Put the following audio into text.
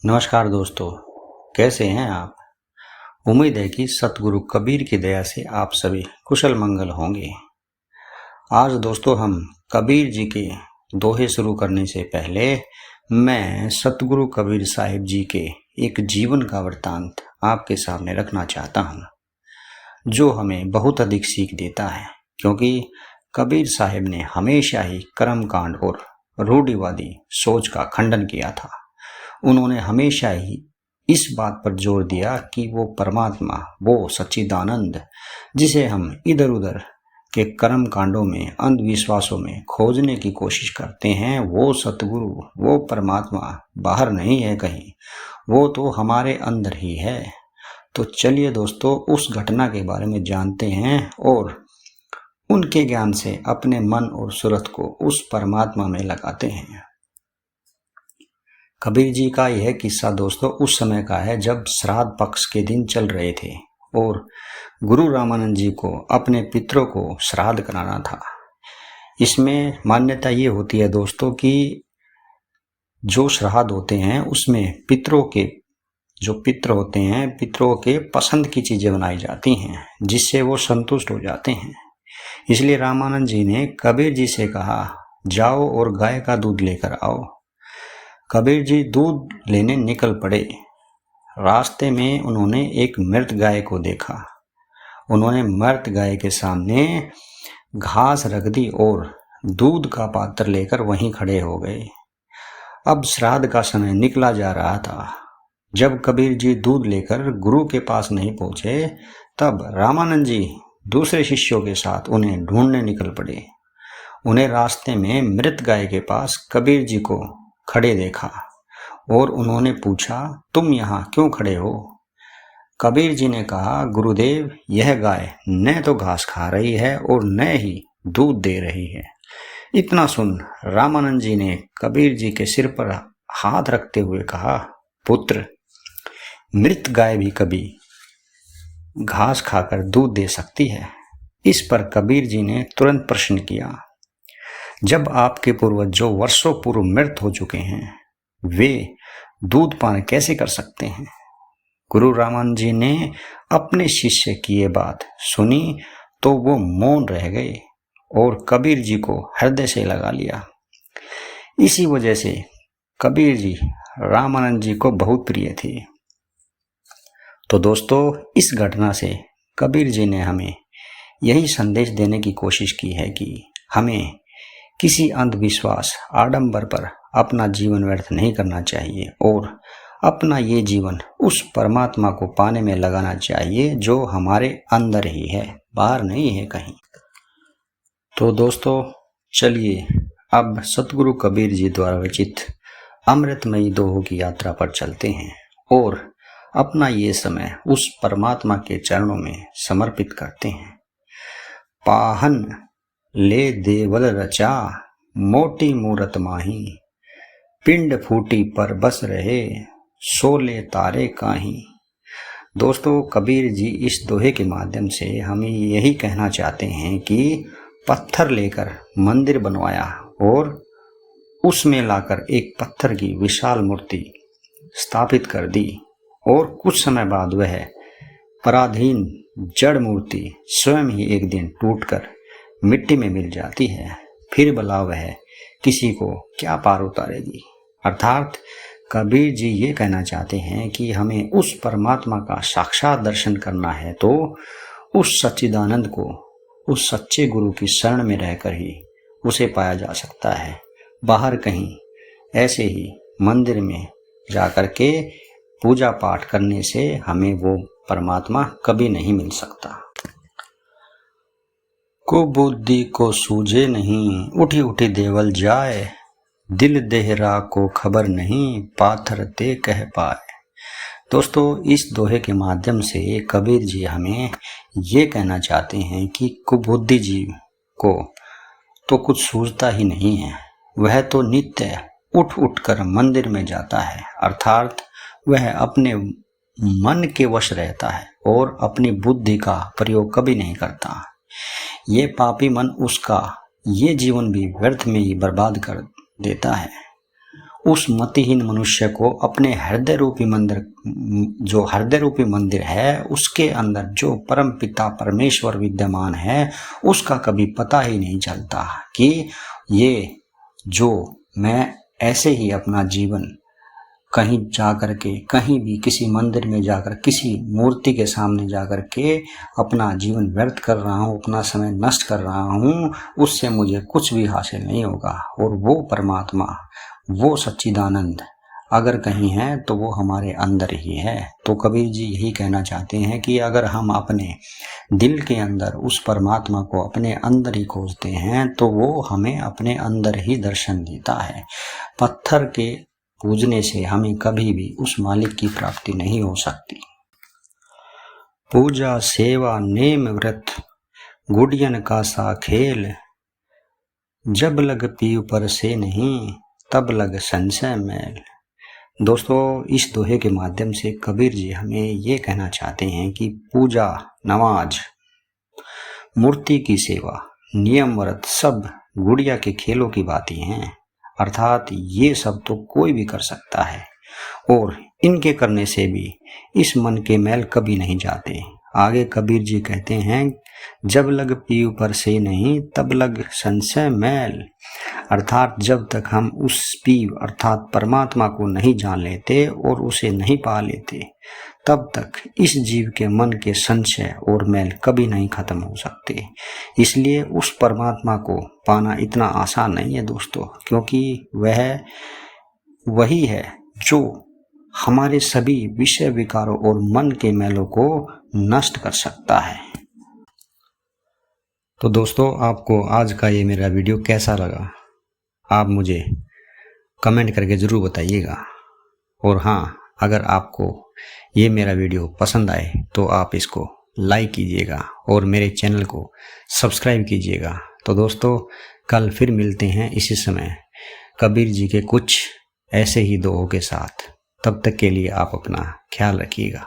नमस्कार दोस्तों, कैसे हैं आप। उम्मीद है कि सतगुरु कबीर की दया से आप सभी कुशल मंगल होंगे। आज दोस्तों हम कबीर जी के दोहे शुरू करने से पहले मैं सतगुरु कबीर साहिब जी के एक जीवन का वृत्तांत आपके सामने रखना चाहता हूं, जो हमें बहुत अधिक सीख देता है। क्योंकि कबीर साहिब ने हमेशा ही कर्मकांड और रूढ़िवादी सोच का खंडन किया था। उन्होंने हमेशा ही इस बात पर जोर दिया कि वो परमात्मा, वो सच्चिदानंद, जिसे हम इधर उधर के कर्म कांडों में, अंधविश्वासों में खोजने की कोशिश करते हैं, वो सतगुरु, वो परमात्मा बाहर नहीं है कहीं, वो तो हमारे अंदर ही है। तो चलिए दोस्तों, उस घटना के बारे में जानते हैं और उनके ज्ञान से अपने मन और सूरत को उस परमात्मा में लगाते हैं। कबीर जी का यह किस्सा दोस्तों उस समय का है जब श्राद्ध पक्ष के दिन चल रहे थे और गुरु रामानंद जी को अपने पितरों को श्राद्ध कराना था। इसमें मान्यता ये होती है दोस्तों कि जो श्राद्ध होते हैं उसमें पितरों के जो पितर होते हैं, पितरों के पसंद की चीजें बनाई जाती हैं जिससे वो संतुष्ट हो जाते हैं। इसलिए रामानंद जी ने कबीर जी से कहा, जाओ और गाय का दूध लेकर आओ। कबीर जी दूध लेने निकल पड़े। रास्ते में उन्होंने एक मृत गाय को देखा। उन्होंने मृत गाय के सामने घास रख दी और दूध का पात्र लेकर वहीं खड़े हो गए। अब श्राद्ध का समय निकला जा रहा था। जब कबीर जी दूध लेकर गुरु के पास नहीं पहुंचे, तब रामानंद जी दूसरे शिष्यों के साथ उन्हें ढूंढने निकल पड़े। उन्हें रास्ते में मृत गाय के पास कबीर जी को खड़े देखा और उन्होंने पूछा, तुम यहाँ क्यों खड़े हो। कबीर जी ने कहा, गुरुदेव, यह गाय न तो घास खा रही है और न ही दूध दे रही है। इतना सुन रामानंद जी ने कबीर जी के सिर पर हाथ रखते हुए कहा, पुत्र, मृत गाय भी कभी घास खाकर दूध दे सकती है। इस पर कबीर जी ने तुरंत प्रश्न किया, जब आपके पूर्वज जो वर्षों पूर्व मृत हो चुके हैं, वे दूध पान कैसे कर सकते हैं। गुरु रामानंद जी ने अपने शिष्य की ये बात सुनी तो वो मौन रह गए और कबीर जी को हृदय से लगा लिया। इसी वजह से कबीर जी रामानंद जी को बहुत प्रिय थे। तो दोस्तों, इस घटना से कबीर जी ने हमें यही संदेश देने की कोशिश की है कि हमें किसी अंधविश्वास, आडंबर पर अपना जीवन व्यर्थ नहीं करना चाहिए और अपना ये जीवन उस परमात्मा को पाने में लगाना चाहिए जो हमारे अंदर ही है, बाहर नहीं है कहीं। तो दोस्तों, चलिए अब सतगुरु कबीर जी द्वारा रचित अमृतमयी दोहों की यात्रा पर चलते हैं और अपना ये समय उस परमात्मा के चरणों में समर्पित करते हैं। पाहन ले देवल रचा, मोटी मूरत माही, पिंड फूटी पर बस रहे, सोले तारे काहीं। दोस्तों, कबीर जी इस दोहे के माध्यम से हमें यही कहना चाहते हैं कि पत्थर लेकर मंदिर बनवाया और उसमें लाकर एक पत्थर की विशाल मूर्ति स्थापित कर दी और कुछ समय बाद वह पराधीन जड़ मूर्ति स्वयं ही एक दिन टूटकर मिट्टी में मिल जाती है। फिर भला वह किसी को क्या पार उतारेगी। अर्थात कबीर जी ये कहना चाहते हैं कि हमें उस परमात्मा का साक्षात दर्शन करना है तो उस सच्चिदानंद को, उस सच्चे गुरु की शरण में रहकर ही उसे पाया जा सकता है। बाहर कहीं ऐसे ही मंदिर में जाकर के पूजा पाठ करने से हमें वो परमात्मा कभी नहीं मिल सकता। कुबुद्धि को सूझे नहीं, उठी उठी देवल जाए, दिल देहरा को खबर नहीं, पाथर ते कह पाए। दोस्तों, इस दोहे के माध्यम से कबीर जी हमें ये कहना चाहते हैं कि कुबुद्धि जीव को तो कुछ सूझता ही नहीं है। वह तो नित्य उठ उठ कर मंदिर में जाता है, अर्थात वह अपने मन के वश रहता है और अपनी बुद्धि का प्रयोग कभी नहीं करता। ये पापी मन उसका ये जीवन भी व्यर्थ में ही बर्बाद कर देता है। उस मतिहीन मनुष्य को अपने हृदय रूपी मंदिर, जो हृदय रूपी मंदिर है, उसके अंदर जो परम पिता परमेश्वर विद्यमान है, उसका कभी पता ही नहीं चलता कि ये जो मैं ऐसे ही अपना जीवन कहीं जाकर के, कहीं भी किसी मंदिर में जाकर, किसी मूर्ति के सामने जाकर के अपना जीवन व्यर्थ कर रहा हूँ, अपना समय नष्ट कर रहा हूँ, उससे मुझे कुछ भी हासिल नहीं होगा। और वो परमात्मा, वो सच्चिदानंद अगर कहीं है तो वो हमारे अंदर ही है। तो कबीर जी यही कहना चाहते हैं कि अगर हम अपने दिल के अंदर उस परमात्मा को अपने अंदर ही खोजते हैं तो वो हमें अपने अंदर ही दर्शन देता है। पत्थर के पूजने से हमें कभी भी उस मालिक की प्राप्ति नहीं हो सकती। पूजा सेवा नेम व्रत गुड़ियन का सा खेल, जब लग पीव पर से नहीं तब लग संशय मैल। दोस्तों, इस दोहे के माध्यम से कबीर जी हमें ये कहना चाहते हैं कि पूजा, नमाज, मूर्ति की सेवा, नियम व्रत सब गुड़िया के खेलों की बातें हैं। अर्थात ये सब तो कोई भी कर सकता है और इनके करने से भी इस मन के मैल कभी नहीं जाते। आगे कबीर जी कहते हैं, जब लग पीव पर से नहीं तब लग संशय मैल। अर्थात जब तक हम उस पीव अर्थात परमात्मा को नहीं जान लेते और उसे नहीं पा लेते, तब तक इस जीव के मन के संशय और मैल कभी नहीं खत्म हो सकते। इसलिए उस परमात्मा को पाना इतना आसान नहीं है दोस्तों, क्योंकि वह वही है जो हमारे सभी विषय विकारों और मन के मैलों को नष्ट कर सकता है। तो दोस्तों, आपको आज का ये मेरा वीडियो कैसा लगा, आप मुझे कमेंट करके ज़रूर बताइएगा। और हाँ, अगर आपको ये मेरा वीडियो पसंद आए तो आप इसको लाइक कीजिएगा और मेरे चैनल को सब्सक्राइब कीजिएगा। तो दोस्तों, कल फिर मिलते हैं इसी समय कबीर जी के कुछ ऐसे ही दोहों के साथ। तब तक के लिए आप अपना ख्याल रखिएगा।